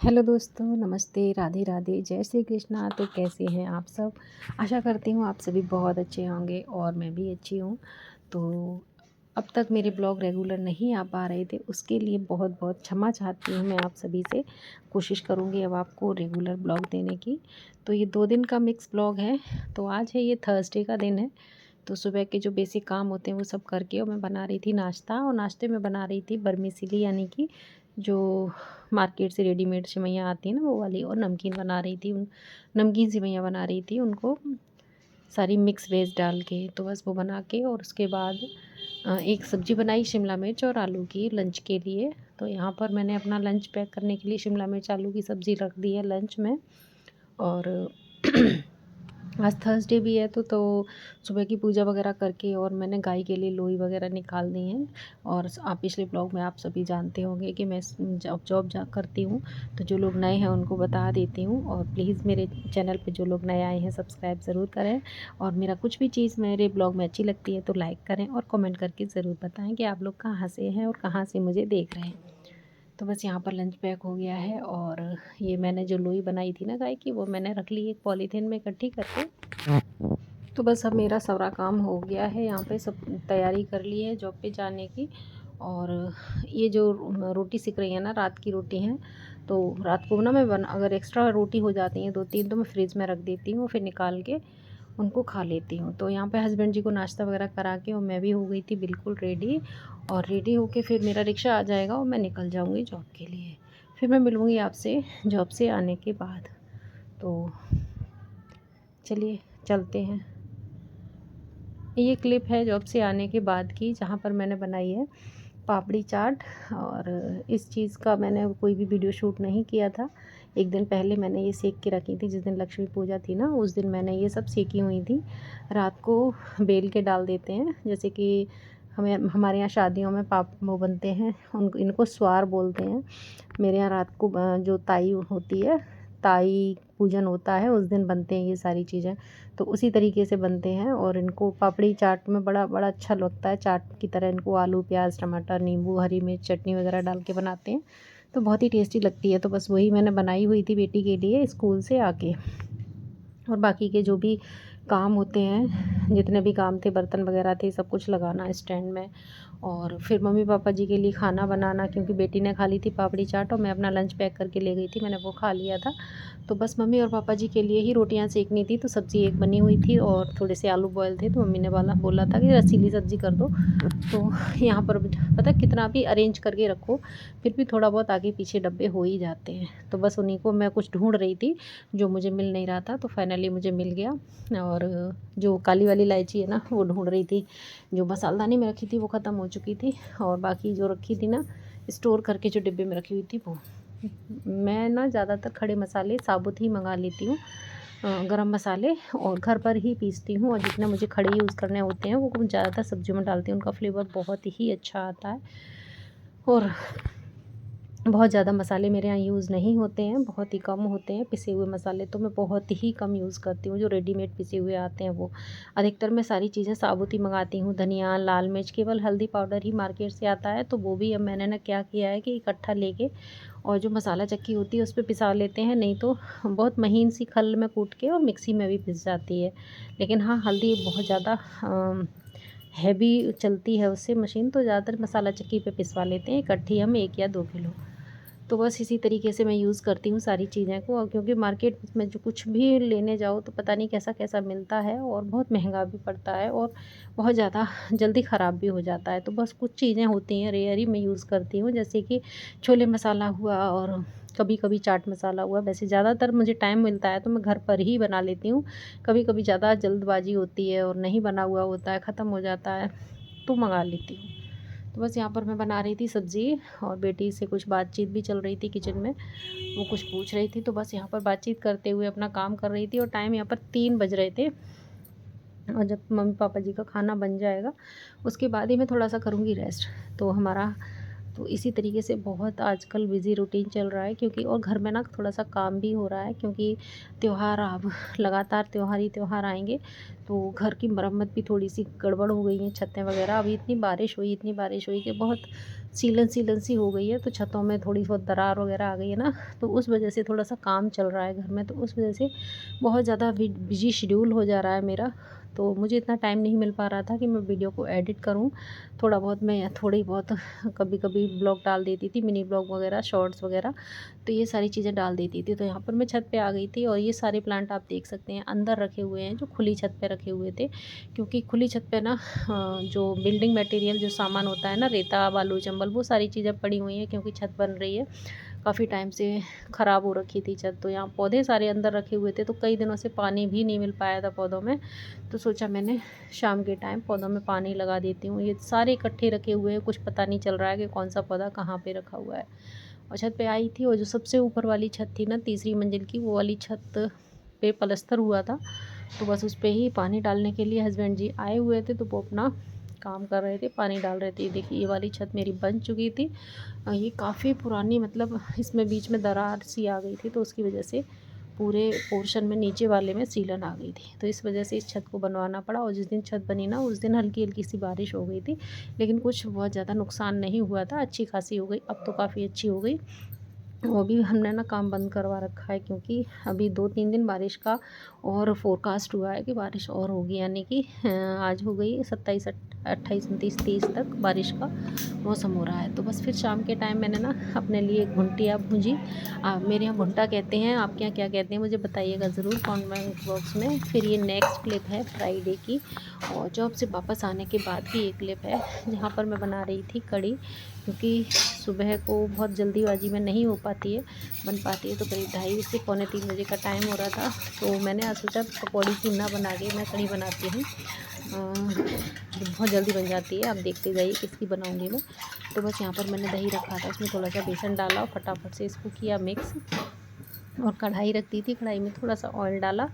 Hello दोस्तों, नमस्ते, राधे राधे, जय श्री कृष्णा। तो कैसे हैं आप सब? आशा करती हूँ आप सभी बहुत अच्छे होंगे और मैं भी अच्छी हूँ। तो अब तक मेरे ब्लॉग रेगुलर नहीं आ पा रहे थे, उसके लिए बहुत बहुत क्षमा चाहती हूँ मैं आप सभी से। कोशिश करूँगी अब आपको रेगुलर ब्लॉग देने की। तो ये 2 दिन का मिक्स ब्लॉग है। तो आज है, ये थर्सडे का दिन है। तो सुबह के जो बेसिक काम होते हैं वो सब करके और मैं बना रही थी नाश्ता, और नाश्ते में बना रही थी बर्मिसेली, यानी कि जो मार्केट से रेडीमेड सेवइयाँ आती हैं ना, वो वाली। और नमकीन बना रही थी, उन नमकीन सेवइयाँ बना रही थी, उनको सारी मिक्स वेज डाल के। तो बस वो बना के, और उसके बाद एक सब्ज़ी बनाई शिमला मिर्च और आलू की लंच के लिए। तो यहाँ पर मैंने अपना लंच पैक करने के लिए शिमला मिर्च आलू की सब्ज़ी रख दी है लंच में। और आज थर्सडे भी है, तो सुबह की पूजा वगैरह करके, और मैंने गाय के लिए लोई वगैरह निकाल दी हैं। और आप पिछले ब्लॉग में आप सभी जानते होंगे कि मैं जॉब करती हूँ। तो जो लोग नए हैं उनको बता देती हूँ, और प्लीज़ मेरे चैनल पे जो लोग नए आए हैं सब्सक्राइब ज़रूर करें। और मेरा कुछ भी चीज़ मेरे ब्लॉग में अच्छी लगती है तो लाइक करें, और कमेंट करके ज़रूर बताएं कि आप लोग कहाँ से हैं और कहाँ से मुझे देख रहे हैं। तो बस यहाँ पर लंच पैक हो गया है। और ये मैंने जो लोई बनाई थी ना गाय की, वो मैंने रख ली एक पॉलीथीन में इकट्ठी करके। तो बस अब मेरा सारा काम हो गया है, यहाँ पे सब तैयारी कर ली है जॉब पे जाने की। और ये जो रोटी सिक रही है ना, रात की रोटी है। तो रात को ना मैं अगर एक्स्ट्रा रोटी हो जाती हैं 2-3, तो मैं फ्रिज में रख देती हूँ, फिर निकाल के उनको खा लेती हूँ। तो यहाँ पे हस्बैंड जी को नाश्ता वगैरह करा के, और मैं भी हो गई थी बिल्कुल रेडी। और रेडी होके फिर मेरा रिक्शा आ जाएगा और मैं निकल जाऊँगी जॉब के लिए। फिर मैं मिलूँगी आपसे जॉब से आने के बाद। तो चलिए चलते हैं। ये क्लिप है जॉब से आने के बाद की, जहाँ पर मैंने बनाई है पापड़ी चाट। और इस चीज़ का मैंने कोई भी वीडियो शूट नहीं किया था। एक दिन पहले मैंने ये सेक के रखी थी, जिस दिन लक्ष्मी पूजा थी ना, उस दिन मैंने ये सब सेकी हुई थी। रात को बेल के डाल देते हैं, जैसे कि हमारे यहाँ शादियों में वो बनते हैं, इनको स्वार बोलते हैं। मेरे यहाँ रात को जो ताई होती है, ताई पूजन होता है, उस दिन बनते हैं ये सारी चीज़ें। तो उसी तरीके से बनते हैं, और इनको पापड़ी चाट में बड़ा बड़ा अच्छा लगता है। चाट की तरह इनको आलू प्याज टमाटर नींबू हरी मिर्च चटनी वगैरह डाल के बनाते हैं, तो बहुत ही टेस्टी लगती है। तो बस वही मैंने बनाई हुई थी बेटी के लिए स्कूल से आके। और बाकी के जो भी काम होते हैं, जितने भी काम थे, बर्तन वगैरह थे, सब कुछ लगाना स्टैंड में। और फिर मम्मी पापा जी के लिए खाना बनाना, क्योंकि बेटी ने खा ली थी पापड़ी चाट और मैं अपना लंच पैक करके ले गई थी, मैंने वो खा लिया था। तो बस मम्मी और पापा जी के लिए ही रोटियां सेकनी थी। तो सब्ज़ी एक बनी हुई थी और थोड़े से आलू बॉयल थे, तो मम्मी ने बोला था कि रसीली सब्ज़ी कर दो। तो यहाँ पर पता कितना भी अरेंज करके रखो, फिर भी थोड़ा बहुत आगे पीछे डब्बे हो ही जाते हैं। तो बस उन्हीं को मैं कुछ ढूंढ रही थी जो मुझे मिल नहीं रहा था, तो फाइनली मुझे मिल गया। और जो काली वाली इलायची है ना, वो ढूंढ रही थी। जो मसालदानी में रखी थी वो ख़त्म हो चुकी थी, और बाकी जो रखी थी ना स्टोर करके, जो डिब्बे में रखी हुई थी, वो मैं ना ज़्यादातर खड़े मसाले साबुत ही मंगा लेती हूँ। गरम मसाले और घर पर ही पीसती हूँ, और जितने मुझे खड़े यूज़ करने होते हैं वो ज़्यादातर सब्जियों में डालती हूँ, उनका फ्लेवर बहुत ही अच्छा आता है। और बहुत ज़्यादा मसाले मेरे यहाँ यूज़ नहीं होते हैं, बहुत ही कम होते हैं। पिसे हुए मसाले तो मैं बहुत ही कम यूज़ करती हूँ, जो रेडीमेड पिसे हुए आते हैं वो। अधिकतर मैं सारी चीज़ें साबुत ही मंगाती हूँ। धनिया, लाल मिर्च, केवल हल्दी पाउडर ही मार्केट से आता है, तो वो भी अब मैंने ना क्या किया है कि इकट्ठा लेके, और जो मसाला चक्की होती है उस पे पिसा लेते हैं, नहीं तो बहुत महीन सी खल में कूट के और मिक्सी में भी पिस जाती है। लेकिन हाँ, हल्दी बहुत ज़्यादा हैवी चलती है उससे मशीन, तो ज़्यादातर मसाला चक्की पे पिसवा लेते हैं इकट्ठी हम 1 या 2 किलो। तो बस इसी तरीके से मैं यूज़ करती हूँ सारी चीज़ें को। और क्योंकि मार्केट में जो कुछ भी लेने जाओ तो पता नहीं कैसा-कैसा मिलता है, और बहुत महँगा भी पड़ता है, और बहुत ज़्यादा जल्दी ख़राब भी हो जाता है। तो बस कुछ चीज़ें होती हैं रेयर ही मैं यूज़ करती हूँ, जैसे कि छोले मसाला हुआ, और कभी-कभी चाट मसाला हुआ। वैसे ज़्यादातर मुझे टाइम मिलता है तो मैं घर पर ही बना लेती हूँ। कभी-कभी ज़्यादा जल्दबाज़ी होती है और नहीं बना हुआ होता है, ख़त्म हो जाता है, तो मँगा लेती हूँ। तो बस यहाँ पर मैं बना रही थी सब्ज़ी, और बेटी से कुछ बातचीत भी चल रही थी किचन में, वो कुछ पूछ रही थी। तो बस यहाँ पर बातचीत करते हुए अपना काम कर रही थी, और टाइम यहाँ पर 3 बज रहे थे। और जब मम्मी पापा जी का खाना बन जाएगा उसके बाद ही मैं थोड़ा सा करूँगी रेस्ट। तो हमारा तो इसी तरीके से बहुत आजकल बिज़ी रूटीन चल रहा है, क्योंकि और घर में ना थोड़ा-सा काम भी हो रहा है, क्योंकि त्योहार अब लगातार त्योहार ही त्योहार आएँगे। तो घर की मरम्मत भी थोड़ी-सी गड़बड़ हो गई है, छतें वगैरह। अभी इतनी बारिश हुई कि बहुत सीलन-सीलन सी हो गई है, तो छतों में थोड़ी बहुत दरार वगैरह आ गई है ना, तो उस वजह से थोड़ा-सा काम चल रहा है घर में, तो उस वजह से बहुत ज़्यादा बिज़ी शेड्यूल हो जा रहा है मेरा। तो मुझे इतना टाइम नहीं मिल पा रहा था कि मैं वीडियो को एडिट करूँ। थोड़ा बहुत मैं थोड़ी बहुत कभी-कभी ब्लॉग डाल देती थी, मिनी ब्लॉग वगैरह, शॉर्ट्स वगैरह, तो ये सारी चीज़ें डाल देती थी। तो यहाँ पर मैं छत पे आ गई थी और ये सारे प्लांट आप देख सकते हैं अंदर रखे हुए हैं, जो खुली छत पे रखे हुए थे। क्योंकि खुली छत पे ना जो बिल्डिंग मटेरियल जो सामान होता है ना, रेता, बालू, चंबल, वो सारी चीज़ें पड़ी हुई हैं, क्योंकि छत बन रही है। काफ़ी टाइम से ख़राब हो रखी थी छत, तो यहाँ पौधे सारे अंदर रखे हुए थे, तो कई दिनों से पानी भी नहीं मिल पाया था पौधों में। तो सोचा मैंने शाम के टाइम पौधों में पानी लगा देती हूँ। ये सारे इकट्ठे रखे हुए हैं, कुछ पता नहीं चल रहा है कि कौन सा पौधा कहाँ पे रखा हुआ है। और छत पे आई थी, और जो सबसे ऊपर वाली छत थी ना, तीसरी मंजिल की, वो वाली छत पे पलस्तर हुआ था। तो बस उस पे ही पानी डालने के लिए हस्बैंड जी आए हुए थे, तो वो अपना काम कर रहे थे, पानी डाल रहे थे। देखिए ये वाली छत मेरी बन चुकी थी। ये काफ़ी पुरानी, मतलब इसमें बीच में दरार सी आ गई थी, तो उसकी वजह से पूरे पोर्शन में, नीचे वाले में सीलन आ गई थी, तो इस वजह से इस छत को बनवाना पड़ा। और जिस दिन छत बनी ना, उस दिन हल्की-हल्की सी बारिश हो गई थी, लेकिन कुछ बहुत ज़्यादा नुकसान नहीं हुआ था, अच्छी खासी हो गई। अब तो काफ़ी अच्छी हो गई। वो भी हमने ना काम बंद करवा रखा है, क्योंकि अभी 2-3 दिन बारिश का और फ़ोरकास्ट हुआ है कि बारिश और होगी, यानी कि आज हो गई 27, 28, 29, 30 तक बारिश का मौसम हो रहा है। तो बस फिर शाम के टाइम मैंने ना अपने लिए एक भुंटिया भूंजी। मेरे यहाँ भुंटा कहते हैं, आपके यहाँ क्या कहते हैं मुझे बताइएगा ज़रूर कमेंट बॉक्स में। फिर ये नेक्स्ट क्लिप है फ्राइडे की, और जॉब से वापस आने के बाद की एक क्लिप है, जहाँ पर मैं बना रही थी कढ़ी, क्योंकि सुबह को बहुत जल्दीबाजी में नहीं हो पाती है, बन पाती है। तो करीब 2:30 से पौने 3 बजे का टाइम हो रहा था, तो मैंने आज सोचा पकौड़ी की ना बना के मैं कढ़ी बनाती हूँ। बहुत जल्दी बन जाती है, आप देखते जाइए किसकी बनाऊँगी मैं। तो बस यहाँ पर मैंने दही रखा था, उसमें थोड़ा सा बेसन डाला और फटाफट से इसको किया मिक्स, और कढ़ाई रख दी थी, कढ़ाई में थोड़ा सा ऑयल डाला,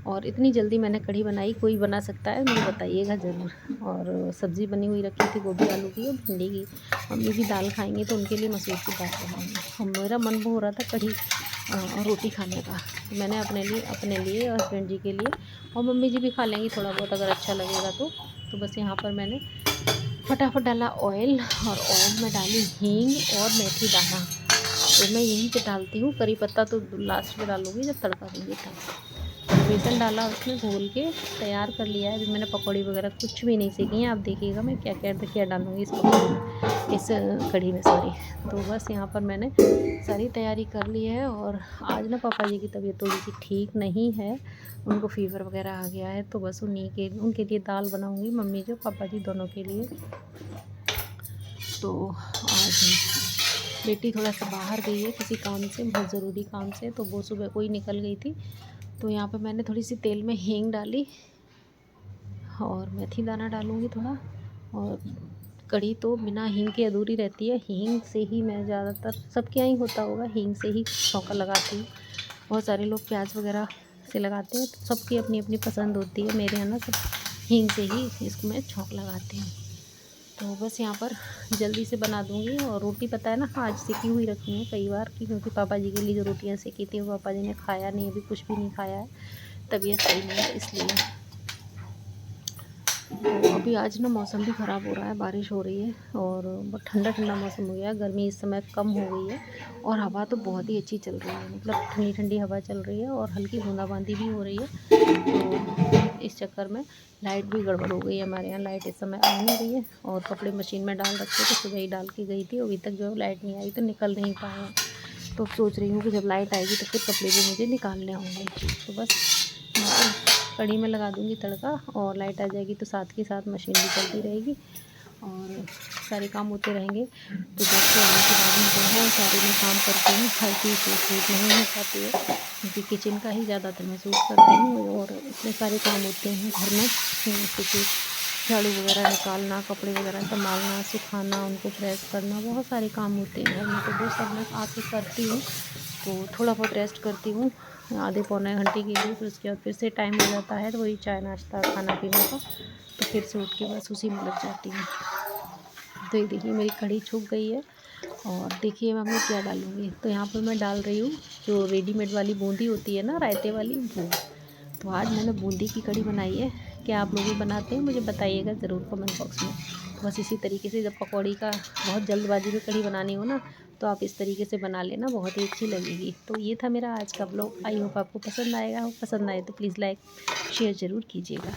और इतनी जल्दी मैंने कढ़ी बनाई। कोई बना सकता है, मुझे बताइएगा ज़रूर। और सब्ज़ी बनी हुई रखी थी, गोभी आलू की और भिंडी की। मम्मी भी दाल खाएंगे, तो उनके लिए मसूर की दाल बनाऊँगी। और मेरा मन हो रहा था कढ़ी और रोटी खाने का, तो मैंने अपने लिए और हस्बैंड जी के लिए, और मम्मी जी भी खा लेंगी थोड़ा बहुत अगर अच्छा लगेगा तो। बस यहाँ पर मैंने फटाफट डाला ऑयल, और ऑयल में डाली हींग और मेथी दाना। तो मैं यहीं पे डालती हूँ, करी पत्ता तो लास्ट में डालूँगी जब तड़का दूँगी तब। बेसन डाला, उसमें घोल के तैयार कर लिया है। अभी मैंने पकौड़ी वगैरह कुछ भी नहीं सीखी हैं, आप देखिएगा मैं क्या डालूँगी इस पकौड़ी में, इस कढ़ी में, सॉरी। तो बस यहाँ पर मैंने सारी तैयारी कर ली है। और आज ना पापा जी की तबीयत थोड़ी सी ठीक नहीं है, उनको फ़ीवर वगैरह आ गया है, तो बस उनके लिए दाल बनाऊँगी, मम्मी जो पापा जी दोनों के लिए। तो आज बेटी थोड़ा सा बाहर गई है किसी काम से, बहुत ज़रूरी काम से, तो वो सुबह को ही निकल गई थी। तो यहाँ पे मैंने थोड़ी सी तेल में हींग डाली, और मेथी दाना डालूँगी थोड़ा। और कढ़ी तो बिना हींग के अधूरी रहती है, हींग से ही मैं ज़्यादातर, सबके यहाँ ही होता होगा, हींग से ही छौंका लगाती हूँ। बहुत सारे लोग प्याज वगैरह से लगाते हैं, तो सबकी अपनी अपनी पसंद होती है। मेरे यहाँ ना सब हींग से ही इसको मैं छौंक लगाती हूँ। तो बस यहाँ पर जल्दी से बना दूँगी। और रोटी पता है ना, आज सेकी हुई रखी है कई बार की, क्योंकि पापा जी के लिए जो रोटियाँ सेकी थी, वो पापा जी ने खाया नहीं, अभी कुछ भी नहीं खाया है, तबीयत सही नहीं है इसलिए। तो अभी आज ना मौसम भी ख़राब हो रहा है, बारिश हो रही है, और बहुत ठंडा ठंडा मौसम हो गया है, गर्मी इस समय कम हो गई है, और हवा तो बहुत ही अच्छी चल रही है, मतलब ठंडी ठंडी हवा चल रही है, और हल्की बूंदाबांदी भी हो रही है। तो इस चक्कर में लाइट भी गड़बड़ हो गई है हमारे यहाँ, लाइट इस समय आ नहीं रही है, और कपड़े मशीन में डाल रखे थे, सुबह ही डाल के गई थी, अभी तक जो है लाइट नहीं आई, तो निकल नहीं पाए हैं। तो सोच रही हूँ कि जब लाइट आएगी तो फिर कपड़े भी मुझे निकालने होंगे। तो बस यहाँ पर कढ़ी में लगा दूँगी तड़का, और लाइट आ जाएगी तो साथ के साथ मशीन भी चलती रहेगी, और सारे काम होते रहेंगे। तो जब से आने के बाद में बहुत सारे मैं काम करती हूँ, हर चीज़ शूट नहीं हो पाती है, क्योंकि किचन का ही ज़्यादातर मैं शूट करती हूँ, और इतने सारे काम होते हैं घर में, जैसे कि झाड़ू वगैरह निकालना, कपड़े वगैरह संभालना, सुखाना, उनको प्रेस करना, बहुत सारे काम होते हैं घर में। तो वो सब मैं आके करती हूँ, तो थोड़ा बहुत रेस्ट करती हूँ आधे पौने घंटे के लिए, फिर उसके बाद फिर से टाइम हो जाता है, तो वही चाय नाश्ता खाना पीना का, तो फिर से उठ के बस उसी में लग जाती हूँ। तो ये देखिए मेरी कढ़ी छूक गई है, और देखिए मैं क्या डालूँगी, तो यहाँ पर मैं डाल रही हूँ जो रेडीमेड वाली बूंदी होती है ना, रायते वाली, वो। तो आज मैंने बूंदी की कढ़ी बनाई है। क्या आप लोग भी बनाते हैं मुझे बताइएगा ज़रूर कमेंट बॉक्स में। तो बस इसी तरीके से जब पकौड़ी का बहुत जल्दबाजी में कढ़ी बनानी हो ना, तो आप इस तरीके से बना लेना, बहुत ही अच्छी लगेगी। तो ये था मेरा आज का ब्लॉग। आई होप आपको पसंद आएगा। पसंद आए तो प्लीज़ लाइक शेयर ज़रूर कीजिएगा।